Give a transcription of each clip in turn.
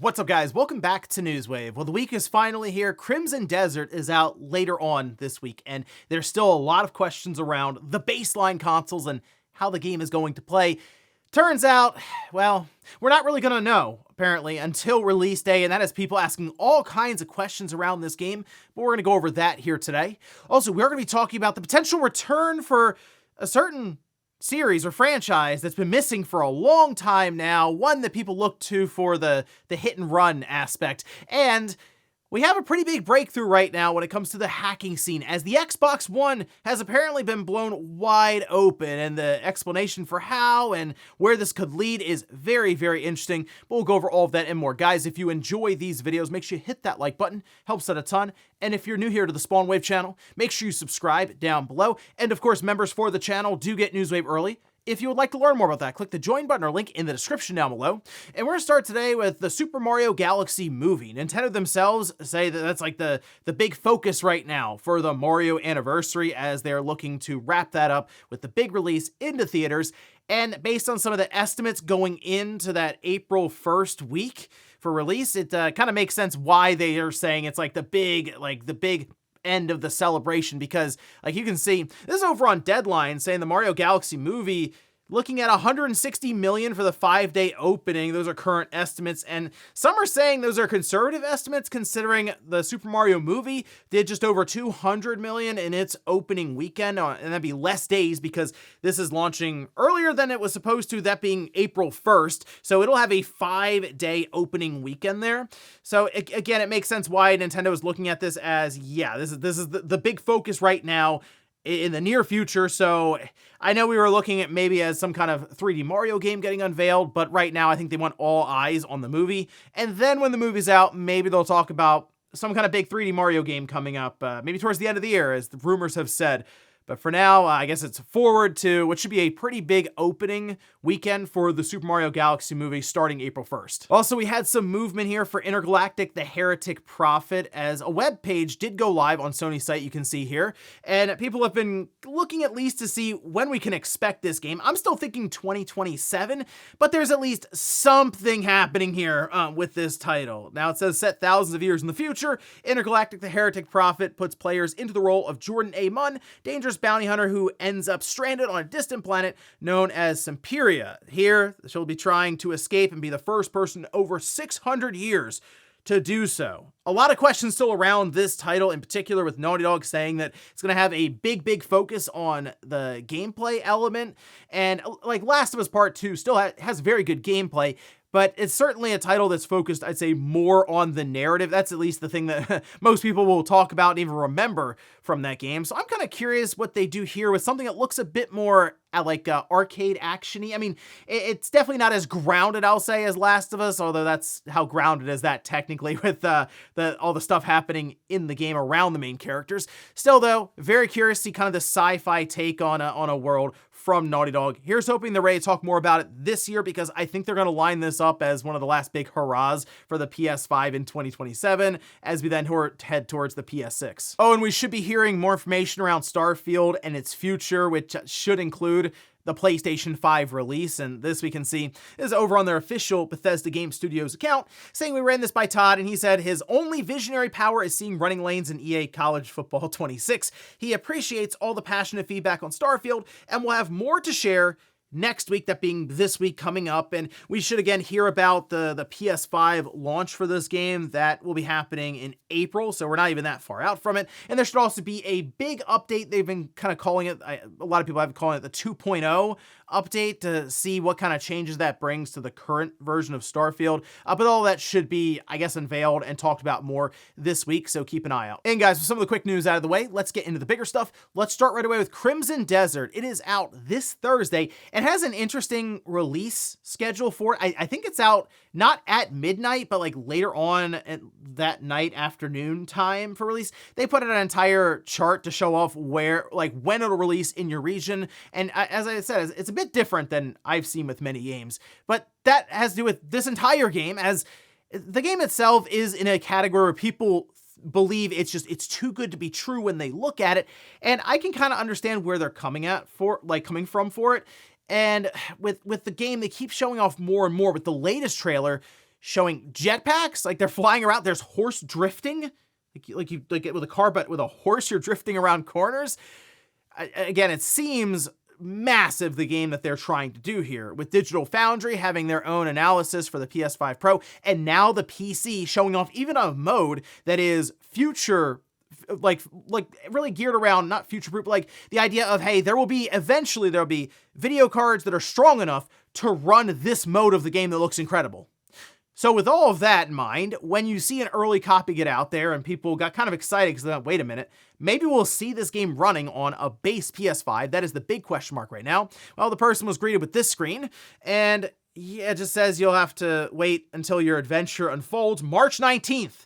What's up, guys? Welcome back to Newswave. Well, the week is finally here. Crimson Desert is out later on this week, and there's still a lot of questions around the baseline consoles and how the game is going to play. Turns out, well, we're not really going to know, apparently, until release day, and that has people asking all kinds of questions around this game, but we're going to go over that here today. Also, we're going to be talking about the potential return for a certain series or franchise that's been missing for a long time now, one that people look to for the hit and run aspect. And we have a pretty big breakthrough right now when it comes to the hacking scene, as the Xbox One has apparently been blown wide open, and the explanation for how and where this could lead is very, very interesting. But we'll go over all of that and more. Guys, if you enjoy these videos, make sure you hit that like button, helps out a ton. And if you're new here to the Spawn Wave channel, make sure you subscribe down below. And of course, members for the channel do get Newswave early. If you would like to learn more about that, click the join button or link in the description down below. And we're going to start today with the Super Mario Galaxy movie. Nintendo themselves say that that's like the big focus right now for the Mario anniversary, as they're looking to wrap that up with the big release into theaters. And based on some of the estimates going into that April 1st week for release, it kind of makes sense why they are saying it's like the big end of the celebration, because like you can see, this is over on Deadline saying the Mario Galaxy movie looking at 160 million for the 5-day opening. Those are current estimates, and some are saying those are conservative estimates considering the Super Mario movie did just over 200 million in its opening weekend, and that'd be less days because this is launching earlier than it was supposed to, that being April 1st. So it'll have a 5-day opening weekend there. So again, it makes sense why Nintendo is looking at this as, yeah, this is the big focus right now in the near future. So I know we were looking at maybe as some kind of 3D Mario game getting unveiled, but right now I think they want all eyes on the movie. And then when the movie's out, maybe they'll talk about some kind of big 3D Mario game coming up, maybe towards the end of the year, as the rumors have said. But for now, I guess it's forward to what should be a pretty big opening weekend for the Super Mario Galaxy movie starting April 1st. Also, we had some movement here for Intergalactic, the Heretic Prophet, as a web page did go live on Sony's site, you can see here. And people have been looking at least to see when we can expect this game. I'm still thinking 2027, but there's at least something happening here with this title. Now, it says set thousands of years in the future, Intergalactic, the Heretic Prophet puts players into the role of Jordan A. Munn, dangerous bounty hunter who ends up stranded on a distant planet known as Semperia. Here, she'll be trying to escape and be the first person in over 600 years to do so. A lot of questions still around this title, in particular with Naughty Dog saying that it's going to have a big focus on the gameplay element. And like Last of Us Part 2 still has very good gameplay, but it's certainly a title that's focused, I'd say, more on the narrative. That's at least the thing that most people will talk about and even remember from that game. So I'm kind of curious what they do here with something that looks a bit more like arcade action-y. I mean, it's definitely not as grounded, I'll say, as Last of Us, although that's how grounded is that technically with all the stuff happening in the game around the main characters. Still, though, very curious to see kind of the sci-fi take on a world from Naughty Dog. Here's hoping they're ready to talk more about it this year, because I think they're going to line this up as one of the last big hurrahs for the PS5 in 2027, as we then head towards the PS6. Oh, and we should be hearing more information around Starfield and its future, which should include the PlayStation 5 release, and this we can see is over on their official Bethesda Game Studios account, saying we ran this by Todd, and he said his only visionary power is seeing running lanes in EA College Football 26. He appreciates all the passionate feedback on Starfield, and will have more to share next week, that being this week coming up. And we should again hear about the PS5 launch for this game. That will be happening in April, so we're not even that far out from it. And there should also be a big update. They've been kind of calling it, a lot of people have been calling it the 2.0 update, to see what kind of changes that brings to the current version of Starfield. But all that should be, I guess, unveiled and talked about more this week, so keep an eye out. And guys, with some of the quick news out of the way, let's get into the bigger stuff. Let's start right away with Crimson Desert. It is out this Thursday and has an interesting release schedule for it. I think it's out not at midnight, but like later on at that night, afternoon time for release. They put out an entire chart to show off when it'll release in your region. And as I said, it's a bit different than I've seen with many games, but that has to do with this entire game, as the game itself is in a category where people believe it's too good to be true when they look at it. And I can kind of understand where they're coming from for it. And with the game, they keep showing off more and more. With the latest trailer, showing jetpacks, like they're flying around. There's horse drifting, like with a car, but with a horse, you're drifting around corners. Again, it seems massive, the game that they're trying to do here, with Digital Foundry having their own analysis for the PS5 Pro, and now the PC showing off even a mode that is future, like really geared around, not future-proof, but like the idea of, hey, eventually there'll be video cards that are strong enough to run this mode of the game that looks incredible. So with all of that in mind, when you see an early copy get out there and people got kind of excited because they thought, wait a minute, maybe we'll see this game running on a base PS5. That is the big question mark right now. Well, the person was greeted with this screen, and yeah, it just says you'll have to wait until your adventure unfolds March 19th.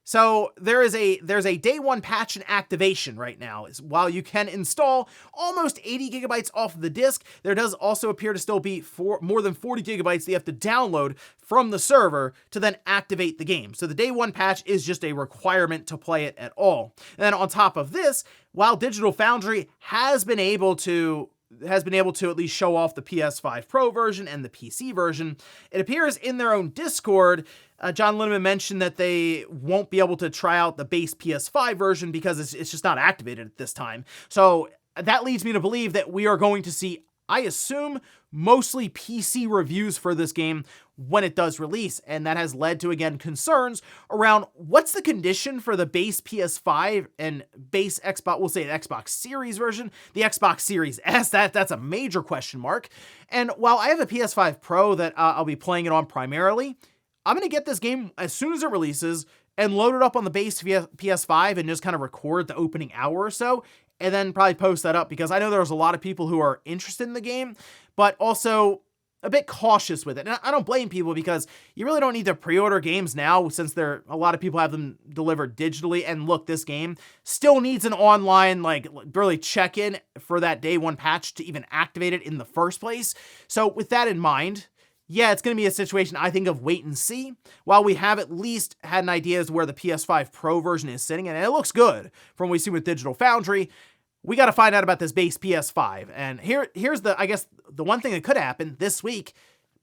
So there's a day one patch and activation right now. While you can install almost 80 gigabytes off of the disk, there does also appear to still be more than 40 gigabytes that you have to download from the server to then activate the game. So the day one patch is just a requirement to play it at all. And then on top of this, while Digital Foundry has been able to at least show off the PS5 Pro version and the PC version, it appears in their own Discord, John Linneman mentioned that they won't be able to try out the base PS5 version because it's just not activated at this time. So that leads me to believe that we are going to see, I assume, mostly PC reviews for this game when it does release, and that has led to, again, concerns around what's the condition for the base PS5 and base Xbox, we'll say an Xbox Series version, the Xbox Series S, that's a major question mark. And while I have a PS5 Pro that I'll be playing it on primarily, I'm going to get this game as soon as it releases and load it up on the base PS5 and just kind of record the opening hour or so, and then probably post that up, because I know there's a lot of people who are interested in the game, but also a bit cautious with it. And I don't blame people, because you really don't need to pre-order games now, since a lot of people have them delivered digitally. And look, this game still needs an online, really check-in for that day one patch to even activate it in the first place. So with that in mind, yeah, it's going to be a situation, I think, of wait and see, while we have at least had an idea as to where the PS5 Pro version is sitting, and it looks good from what we see with Digital Foundry. We got to find out about this base PS5. And here's I guess the one thing that could happen this week.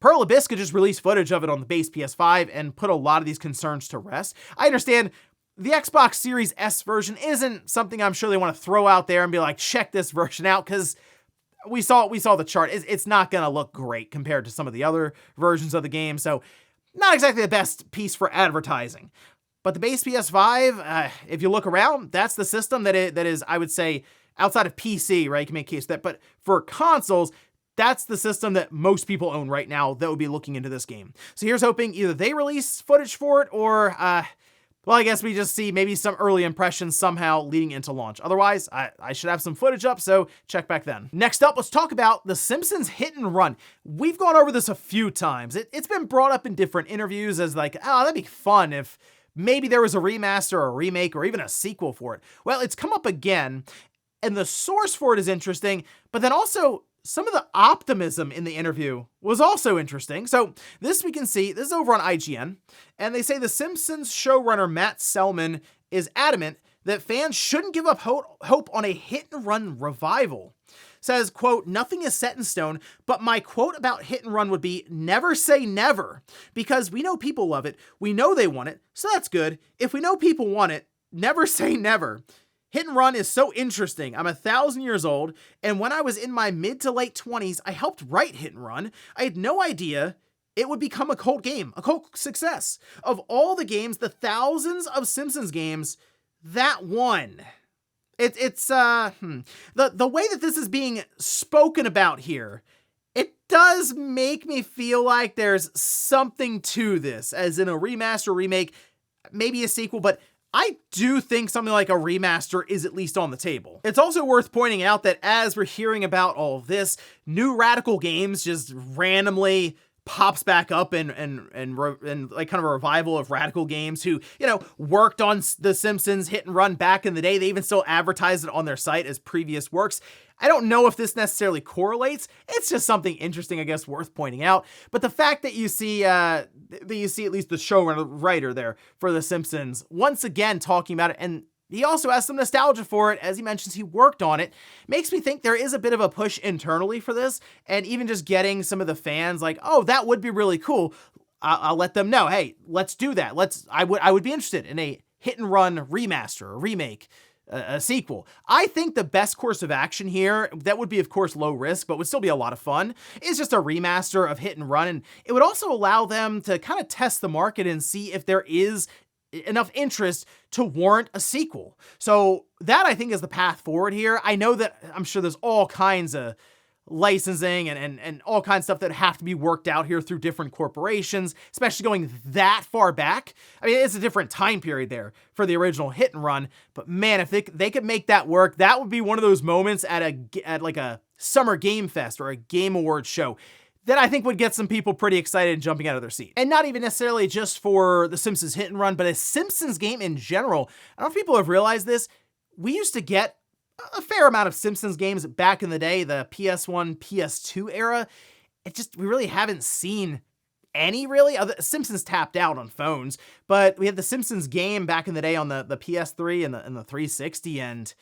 Pearl Abyss could just release footage of it on the base PS5 and put a lot of these concerns to rest. I understand the Xbox Series S version isn't something I'm sure they want to throw out there and be like, check this version out, because we saw the chart. It's not going to look great compared to some of the other versions of the game. So not exactly the best piece for advertising. But the base PS5, if you look around, that's the system that is, I would say, outside of PC, right? You can make a case for that. But for consoles, that's the system that most people own right now that would be looking into this game. So here's hoping either they release footage for it, or, well, I guess we just see maybe some early impressions somehow leading into launch. Otherwise, I should have some footage up, so check back then. Next up, let's talk about The Simpsons Hit and Run. We've gone over this a few times. It's been brought up in different interviews as like, oh, that'd be fun if maybe there was a remaster or a remake or even a sequel for it. Well, it's come up again, and the source for it is interesting, but then also some of the optimism in the interview was also interesting. So this we can see, this is over on IGN, and they say The Simpsons showrunner Matt Selman is adamant that fans shouldn't give up hope on a hit and run revival. Says, quote, nothing is set in stone, but my quote about hit and run would be never say never, because we know people love it. We know they want it. So that's good. If we know people want it, never say never. Hit and Run is so interesting. I'm 1,000 years old, and when I was in my mid to late 20s, I helped write Hit and Run. I had no idea it would become a cult game, a cult success. Of all the games, the thousands of Simpsons games, that one. The way that this is being spoken about here, it does make me feel like there's something to this, as in a remaster, remake, maybe a sequel, but I do think something like a remaster is at least on the table. It's also worth pointing out that as we're hearing about all of this, New Radical Games just randomly pops back up and like kind of a revival of Radical Games, who, worked on The Simpsons Hit and Run back in the day. They even still advertise it on their site as previous works. I don't know if this necessarily correlates. It's just something interesting, I guess, worth pointing out. But the fact that you see at least the showrunner, writer there for The Simpsons, once again talking about it, and he also has some nostalgia for it, as he mentions he worked on it, makes me think there is a bit of a push internally for this, and even just getting some of the fans like, oh, that would be really cool. I'll let them know, hey, let's do that. I would be interested in a hit and run remaster, a remake, a sequel. I think the best course of action here, that would be of course low risk, but would still be a lot of fun, is just a remaster of hit and run. And it would also allow them to kind of test the market and see if there is enough interest to warrant a sequel. So that, I think, is the path forward here. I know that I'm sure there's all kinds of licensing and all kinds of stuff that have to be worked out here through different corporations, especially going that far back. I mean, it's a different time period there for the original hit and run, but man, if they could make that work, that would be one of those moments at like a summer game fest or a game awards show that I think would get some people pretty excited and jumping out of their seat. And not even necessarily just for the Simpsons hit and run, but a Simpsons game in general. I don't know if people have realized this. We used to get a fair amount of Simpsons games back in the day, the PS1, PS2 era. We really haven't seen any really. Simpsons tapped out on phones, but we had the Simpsons game back in the day on the PS3 and the 360, and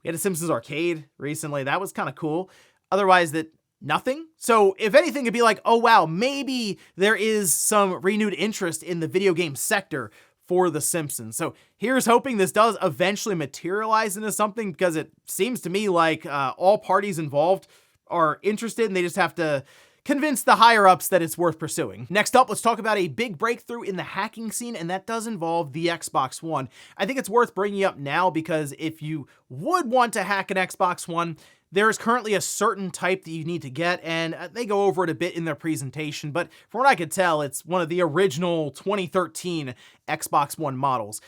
we had a Simpsons arcade recently. That was kind of cool. Otherwise, nothing. So if anything, it'd be like, oh wow, maybe there is some renewed interest in the video game sector for The Simpsons. So here's hoping this does eventually materialize into something, because it seems to me like all parties involved are interested and they just have to convince the higher ups that it's worth pursuing. Next up, let's talk about a big breakthrough in the hacking scene, and that does involve the Xbox One. I think it's worth bringing up now because if you would want to hack an Xbox One, there is currently a certain type that you need to get, and they go over it a bit in their presentation, but from what I could tell, it's one of the original 2013 Xbox One models.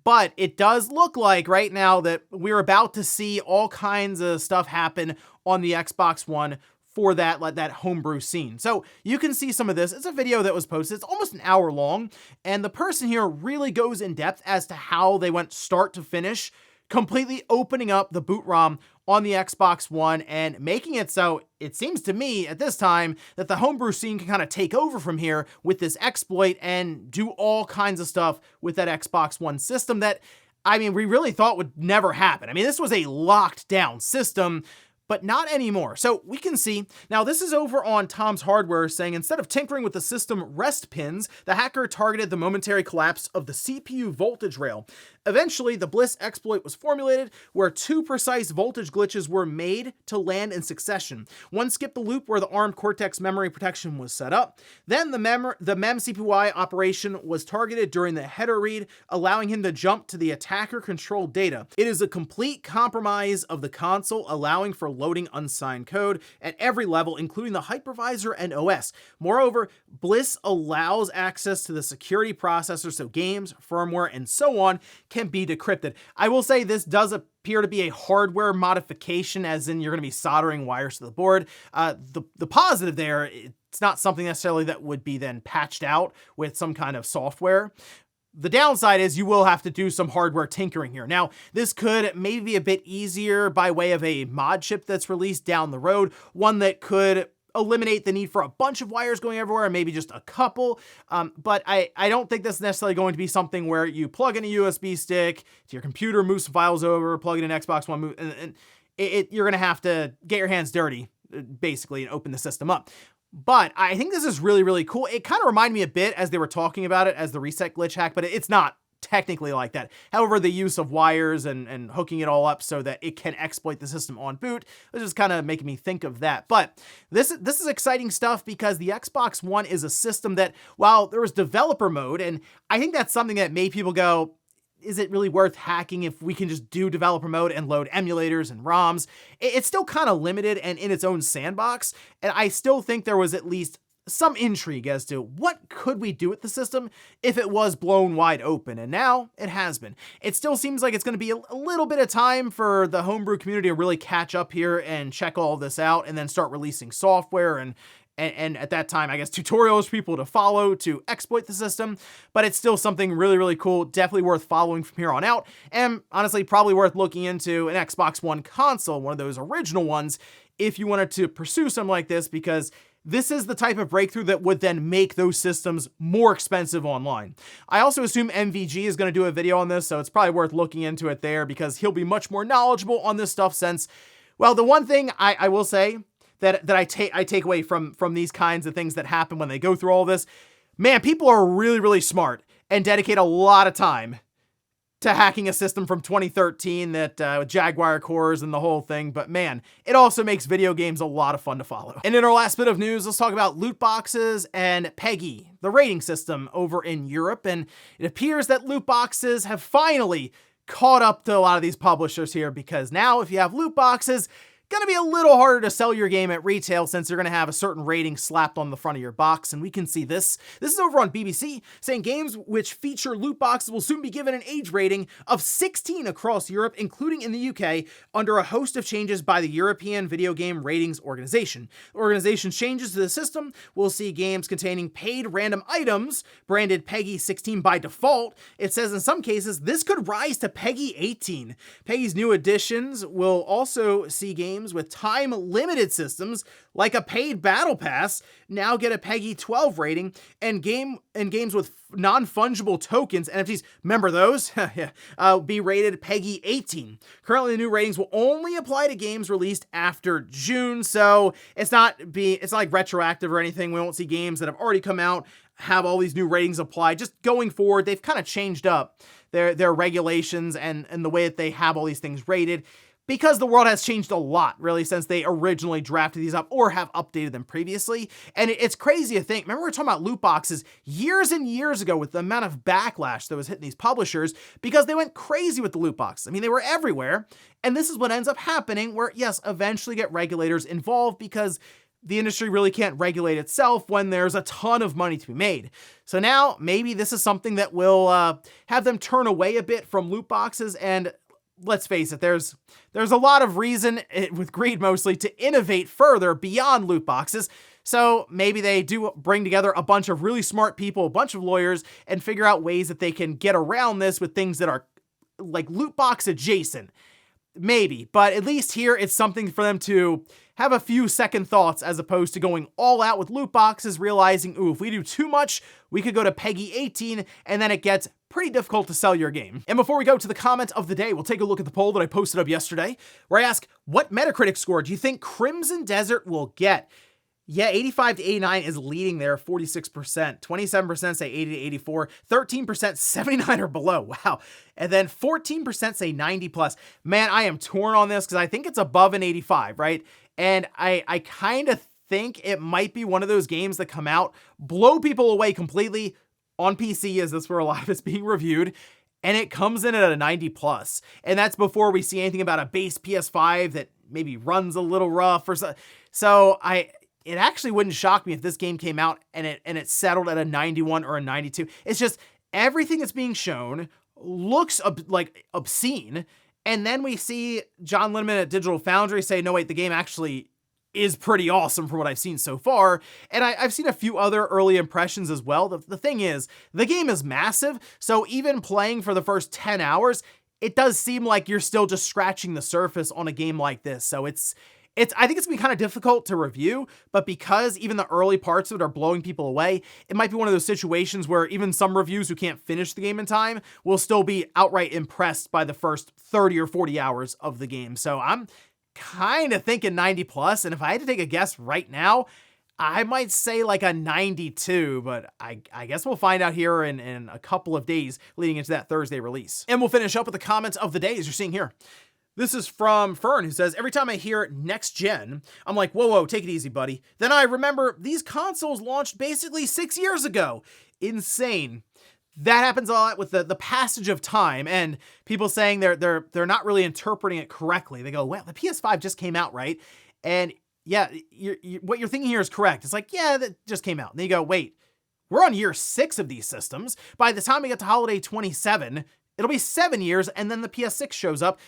But it does look like right now that we're about to see all kinds of stuff happen on the Xbox One for that homebrew scene. So you can see some of this. It's a video that was posted. It's almost an hour long, and the person here really goes in depth as to how they went start to finish, completely opening up the boot ROM on the Xbox One and making it so it seems to me at this time that the homebrew scene can kind of take over from here with this exploit and do all kinds of stuff with that Xbox One system that, I mean, we really thought would never happen. I mean, this was a locked down system, but not anymore. So we can see, now this is over on Tom's Hardware saying, instead of tinkering with the system rest pins, the hacker targeted the momentary collapse of the CPU voltage rail. Eventually, the Bliss exploit was formulated where two precise voltage glitches were made to land in succession. One skipped the loop where the ARM Cortex memory protection was set up. Then the mem CPY operation was targeted during the header read, allowing him to jump to the attacker-controlled data. It is a complete compromise of the console, allowing for loading unsigned code at every level, including the hypervisor and OS. Moreover, Bliss allows access to the security processor, so games, firmware, and so on can be decrypted. I will say this does appear to be a hardware modification, as in you're going to be soldering wires to the board. The positive there, it's not something necessarily that would be then patched out with some kind of software. The downside is you will have to do some hardware tinkering here. Now, this could maybe be a bit easier by way of a mod chip that's released down the road, one that could eliminate the need for a bunch of wires going everywhere, maybe just a couple. But I don't think that's necessarily going to be something where you plug in a USB stick to your computer, move some files over, plug in an Xbox One, and you're going to have to get your hands dirty, basically, and open the system up. But I think this is really, really cool. It kind of reminded me a bit as they were talking about it as the reset glitch hack, but it's not technically like that. However, the use of wires and hooking it all up so that it can exploit the system on boot is just kind of making me think of that. But this is exciting stuff because the Xbox One is a system that, while there was developer mode, and I think that's something that made people go, is it really worth hacking if we can just do developer mode and load emulators and ROMs? It's still kind of limited and in its own sandbox, and I still think there was at least some intrigue as to what could we do with the system if it was blown wide open, and now it has been. It still seems like it's going to be a little bit of time for the homebrew community to really catch up here and check all this out and then start releasing software and at that time, I guess, tutorials for people to follow to exploit the system, but it's still something really, really cool, definitely worth following from here on out, and honestly, probably worth looking into an Xbox One console, one of those original ones, if you wanted to pursue something like this, because this is the type of breakthrough that would then make those systems more expensive online. I also assume MVG is going to do a video on this, so it's probably worth looking into it there, because he'll be much more knowledgeable on this stuff since, well, the one thing I will say that I take away from these kinds of things that happen when they go through all this, Man, people are really, really smart and dedicate a lot of time to hacking a system from 2013 that with Jaguar cores and the whole thing, but man, it also makes video games a lot of fun to follow. And in our last bit of news, let's talk about loot boxes and PEGI, the rating system over in Europe, and it appears that loot boxes have finally caught up to a lot of these publishers here, because now if you have loot boxes, gonna be a little harder to sell your game at retail since you're gonna have a certain rating slapped on the front of your box. And we can see this. This is over on BBC, saying games which feature loot boxes will soon be given an age rating of 16 across Europe, including in the UK, under a host of changes by the European Video Game Ratings Organization. The organization's changes to the system will see games containing paid random items branded PEGI 16 by default. It says in some cases, this could rise to PEGI 18. PEGI's new additions will also see games with time-limited systems, like a paid battle pass, now get a PEGI 12 rating, and games with non-fungible tokens, NFTs, remember those? Yeah, be rated PEGI 18. Currently, the new ratings will only apply to games released after June, so it's not like retroactive or anything. We won't see games that have already come out have all these new ratings applied. Just going forward, they've kind of changed up their regulations and the way that they have all these things rated, because the world has changed a lot, really, since they originally drafted these up or have updated them previously. And it's crazy to think, remember we were talking about loot boxes years and years ago with the amount of backlash that was hitting these publishers because they went crazy with the loot boxes. I mean, they were everywhere. And this is what ends up happening where, yes, eventually get regulators involved because the industry really can't regulate itself when there's a ton of money to be made. So now maybe this is something that will have them turn away a bit from loot boxes. And let's face it, there's a lot of reason, with greed mostly, to innovate further beyond loot boxes. So maybe they do bring together a bunch of really smart people, a bunch of lawyers, and figure out ways that they can get around this with things that are like loot box adjacent. Maybe, but at least here it's something for them to have a few second thoughts as opposed to going all out with loot boxes, realizing, ooh, if we do too much, we could go to PEGI 18, and then it gets pretty difficult to sell your game. And before we go to the comment of the day, we'll take a look at the poll that I posted up yesterday, where I ask, what Metacritic score do you think Crimson Desert will get? Yeah, 85 to 89 is leading there, 46%. 27% say 80 to 84. 13% 79 or below. Wow. And then 14% say 90 plus. Man, I am torn on this because I think it's above an 85, right? And I kind of think it might be one of those games that come out, blow people away completely on PC, as that's where a lot of it's being reviewed, and it comes in at a 90 plus. And that's before we see anything about a base PS5 that maybe runs a little rough or so. So it actually wouldn't shock me if this game came out and it settled at a 91 or a 92. It's just everything that's being shown looks like obscene. And then we see John Linneman at Digital Foundry say, no, wait, the game actually is pretty awesome from what I've seen so far. And I've seen a few other early impressions as well. The thing is, the game is massive. So even playing for the first 10 hours, it does seem like you're still just scratching the surface on a game like this. So I think it's gonna be kind of difficult to review, but because even the early parts of it are blowing people away, it might be one of those situations where even some reviews who can't finish the game in time will still be outright impressed by the first 30 or 40 hours of the game. So I'm kind of thinking 90 plus, and if I had to take a guess right now, I might say like a 92, but I guess we'll find out here in a couple of days leading into that Thursday release. And we'll finish up with the comments of the day, as you're seeing here. This is from Fern, who says, every time I hear next gen, I'm like, whoa, take it easy, buddy. Then I remember these consoles launched basically 6 years ago. Insane. That happens a lot with the passage of time and people saying they're not really interpreting it correctly. They go, well, the PS5 just came out, right? And yeah, what you're thinking here is correct. It's like, yeah, that just came out. And then you go, wait, we're on year 6 of these systems. By the time we get to holiday 27, it'll be 7 years, and then the PS6 shows up.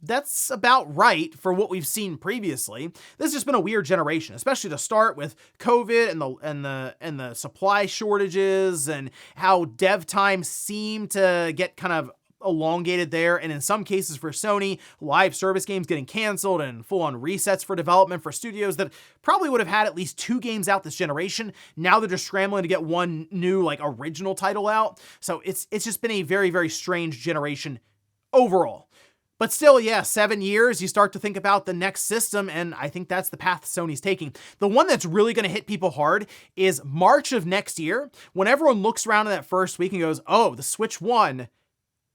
That's about right for what we've seen previously. This has just been a weird generation, especially to start with COVID and the supply shortages and how dev time seemed to get kind of elongated there. And in some cases for Sony, live service games getting canceled and full-on resets for development for studios that probably would have had at least 2 games out this generation. Now they're just scrambling to get one new like original title out. So it's just been a very, very strange generation overall. But still, yeah, 7 years, you start to think about the next system, and I think that's the path Sony's taking. The one that's really gonna hit people hard is March of next year, when everyone looks around in that first week and goes, oh, the Switch 1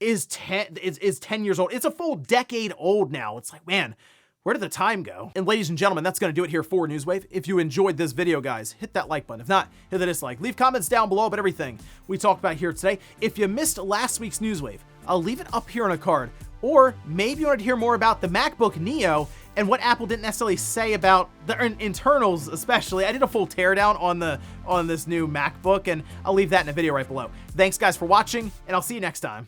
is 10 years old. It's a full decade old now. It's like, man, where did the time go? And ladies and gentlemen, that's gonna do it here for Newswave. If you enjoyed this video, guys, hit that like button. If not, hit the dislike. Leave comments down below about everything we talked about here today. If you missed last week's Newswave, I'll leave it up here on a card. Or maybe you wanted to hear more about the MacBook Neo and what Apple didn't necessarily say about the internals, especially. I did a full teardown on this new MacBook, and I'll leave that in a video right below. Thanks guys for watching, and I'll see you next time.